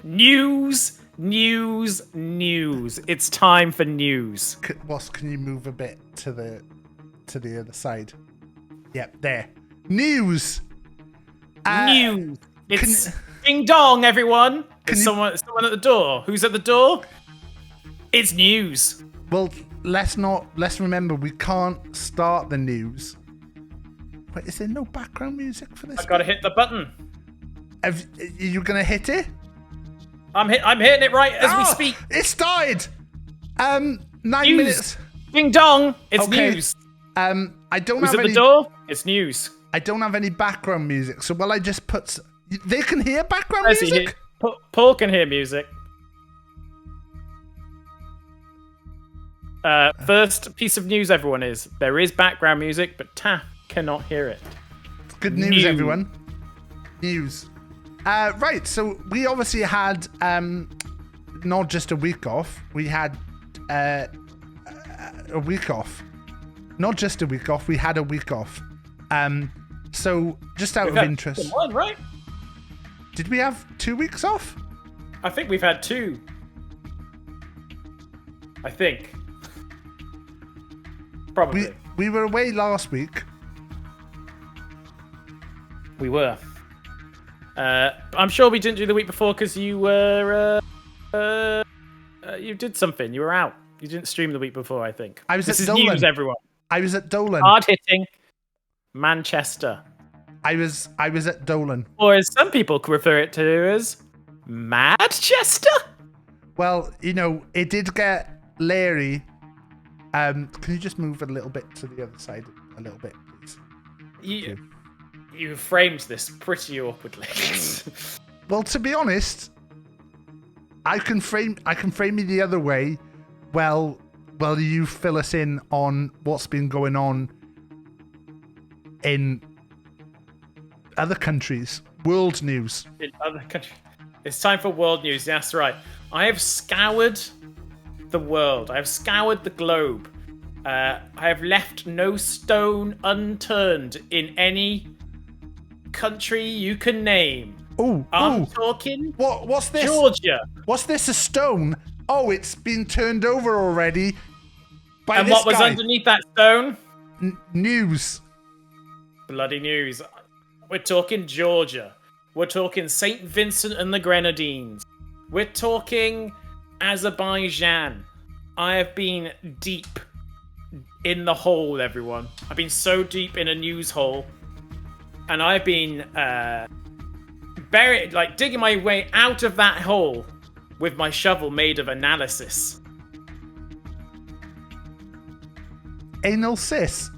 News, news, news. It's time for news. Wasp, can you move a bit to the other side? Yep, there. News. News. It's ding dong, everyone. There's someone at the door. Who's at the door? It's news. Well, let's remember we can't start the news. Wait, is there no background music for this? I've got to hit the button. Are you gonna hit it? I'm hitting it right as we speak. It started. 9 News. minutes. Ding dong. It's Okay. news. I don't Who's have at any. the door? It's news. I don't have any background music, so will I just put? They can hear background I see music. Paul can hear music. First piece of news, everyone, is there is background music, but Taff cannot hear it. Good news, everyone. News. Right, so we obviously had not just a week off. We had a week off. Not just a week off. We had a week off. So just out of interest, one, right? did we have 2 weeks off? I think we've had 2. I think. Probably. We were away last week. We were. I'm sure we didn't do the week before because you were. You did something. You were out. You didn't stream the week before, I think. I was this at is Dolan. news, everyone. I was at Dolan. Hard hitting Manchester. I was at Dolan. Or as some people refer it to as Madchester. Well, it did get Larry. Can you just move a little bit to the other side, a little bit, please? You framed this pretty awkwardly. Well, to be honest, I can frame it the other way. Well, you fill us in on what's been going on in other countries. World news. In other countries. It's time for world news. That's right. I have scoured the world. I have scoured the globe. I have left no stone unturned in any country you can name. I'm talking. What's this? Georgia. What's this? A stone? Oh, it's been turned over already. And what was underneath that stone? News. Bloody news. We're talking Georgia. We're talking St. Vincent and the Grenadines. We're talking Azerbaijan. I have been deep in the hole, everyone. I've been so deep in a news hole. And I've been buried, digging my way out of that hole with my shovel made of analysis. Anal cis.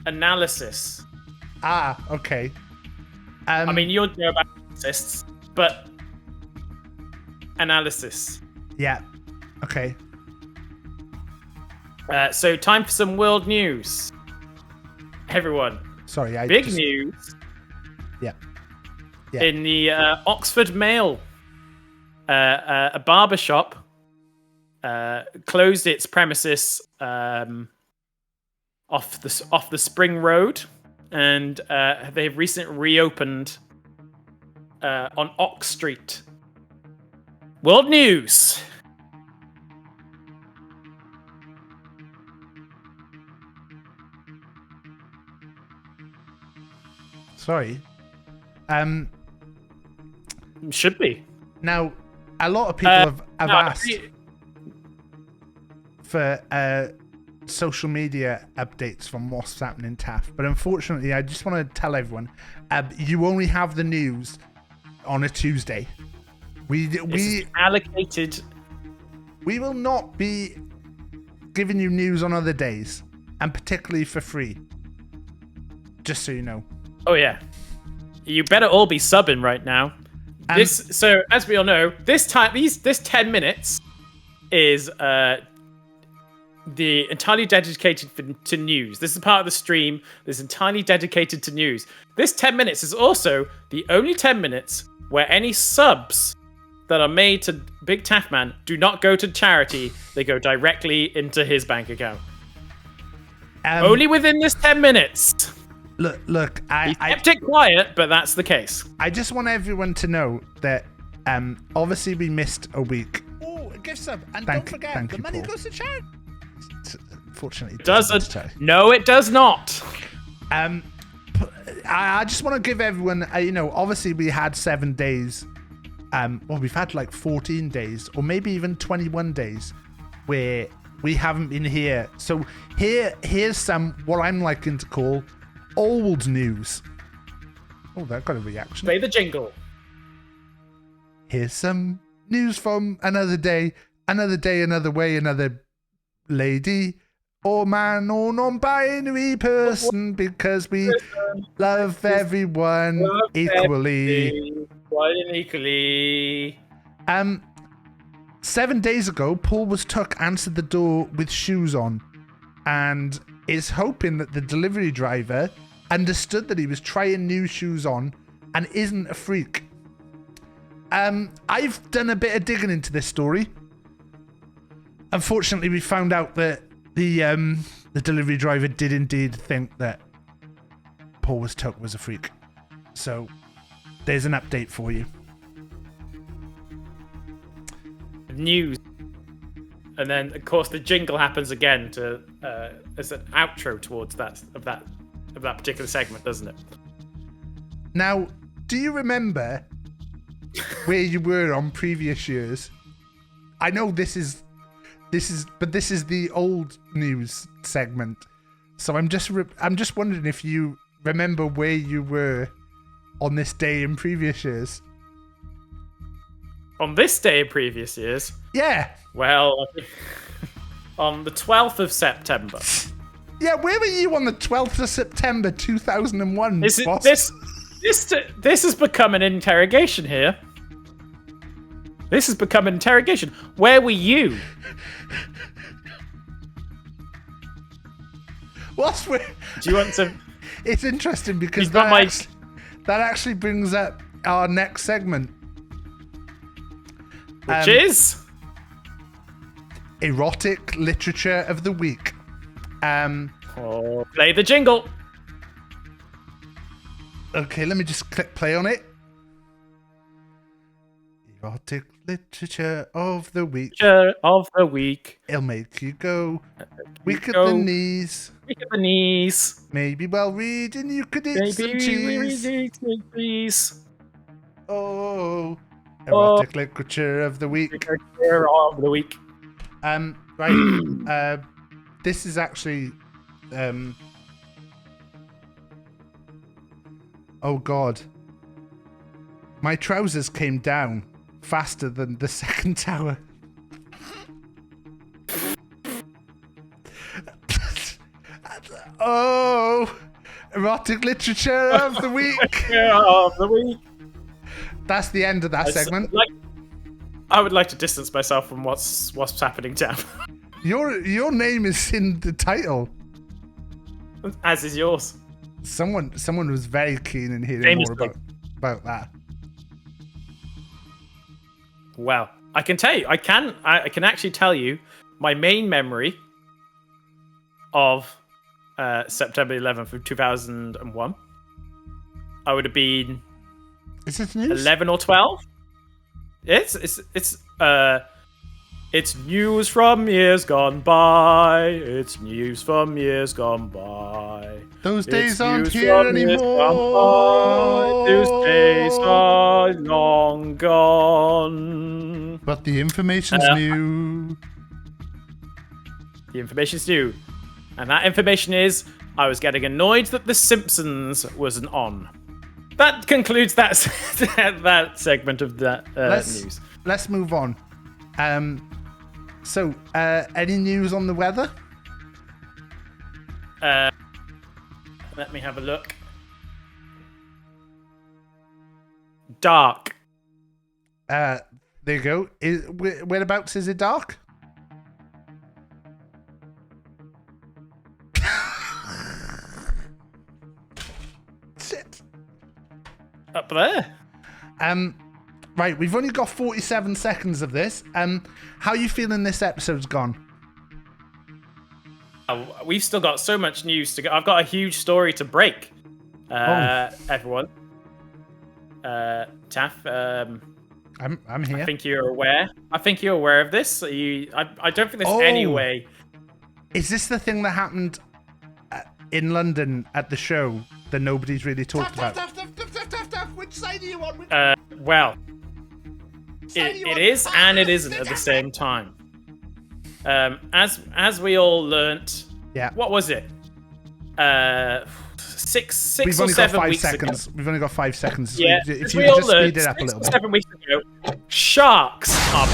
Analysis. Ah, okay. I mean, you'll know about cysts, but analysis. Yeah. Okay. So time for some world news. Everyone. Sorry, Big news. Yeah. In the Oxford Mail, a barber shop closed its premises off the Spring Road, and they've recently reopened on Ox Street. World news. Sorry. Should be. Now, a lot of people have asked for social media updates from what's happening in Taff, but unfortunately, I just want to tell everyone, you only have the news on a Tuesday. We allocated. We will not be giving you news on other days, and particularly for free. Just so you know. Oh yeah, you better all be subbing right now. So as we all know, this 10 minutes is the entirely dedicated to news. This is part of the stream that's entirely dedicated to news. This 10 minutes is also the only 10 minutes where any subs that are made to BigTaffMan do not go to charity. They go directly into his bank account. Only within this 10 minutes. Look, I kept it quiet, but that's the case. I just want everyone to know that Obviously, we missed a week. Oh, a gift sub. And don't forget, the money goes to charity. Fortunately, it doesn't. No, it does not. I just want to give everyone, obviously we had 7 days. We've had like 14 days or maybe even 21 days where we haven't been here. So here's some, what I'm liking to call old news. Oh, that got a reaction. Play the jingle. Here's some news from another day, another way, another lady or man or non-binary person, because we love everyone equally. Equally. 7 days ago, Paul was answered the door with shoes on and is hoping that the delivery driver understood that he was trying new shoes on and isn't a freak. I've done a bit of digging into this story. Unfortunately, we found out that the delivery driver did indeed think that Paul was a freak. So there's an update for you. News. And then, of course, the jingle happens again as an outro towards that particular segment, doesn't it? Now, do you remember where you were on previous years? I know this is the old news segment. So I'm just wondering if you remember where you were on this day in previous years. On this day in previous years? Yeah. Well, on the 12th of September. Yeah, where were you on the 12th of September 2001? This has become an interrogation here. This has become an interrogation. Where were you? Do you want to? It's interesting because that actually brings up our next segment, which is erotic literature of the week. Play the jingle. Okay, let me just click play on it. Erotic literature of the week. It'll make you go weak at the knees. Weak at the knees. Maybe while reading you could eat some cheese. Oh, erotic literature of the week. Literature of the week. Right. This is actually. Oh God. My trousers came down faster than the second tower. Oh, erotic literature of the week. That's the end of that segment. I would like to distance myself from what's happening, Taff. Your name is in the title. As is yours. Someone was very keen in hearing more about that. Well, I can tell you, I can actually tell you my main memory of September 11th of 2001. I would have been. Is it news? 11 or 12. It's news from years gone by. It's news from years gone by. Those days aren't here anymore. Those days are long gone. But the information's new. The information's new. And that information is, I was getting annoyed that The Simpsons wasn't on. That concludes that segment of that news. Let's move on. So, any news on the weather? Let me have a look. Dark. There you go. Whereabouts is it dark? Shit. Up there. Right, we've only got 47 seconds of this. How are you feeling this episode's gone? We've still got so much news to go. I've got a huge story to break. Everyone. Taff. I'm here. I think you're aware. I think you're aware of this. I don't think there's any way. Is this the thing that happened in London at the show that nobody's really talked about? Taff. Which side are you on? Well, it is and it isn't at the same time. As we all learnt. Yeah. What was it? 6 We've or only 7 got 5 weeks seconds. ago. We've only got 5 seconds. So Yeah, if as you we could all just learned speed it up a 6 little or bit. 7 weeks ago, sharks are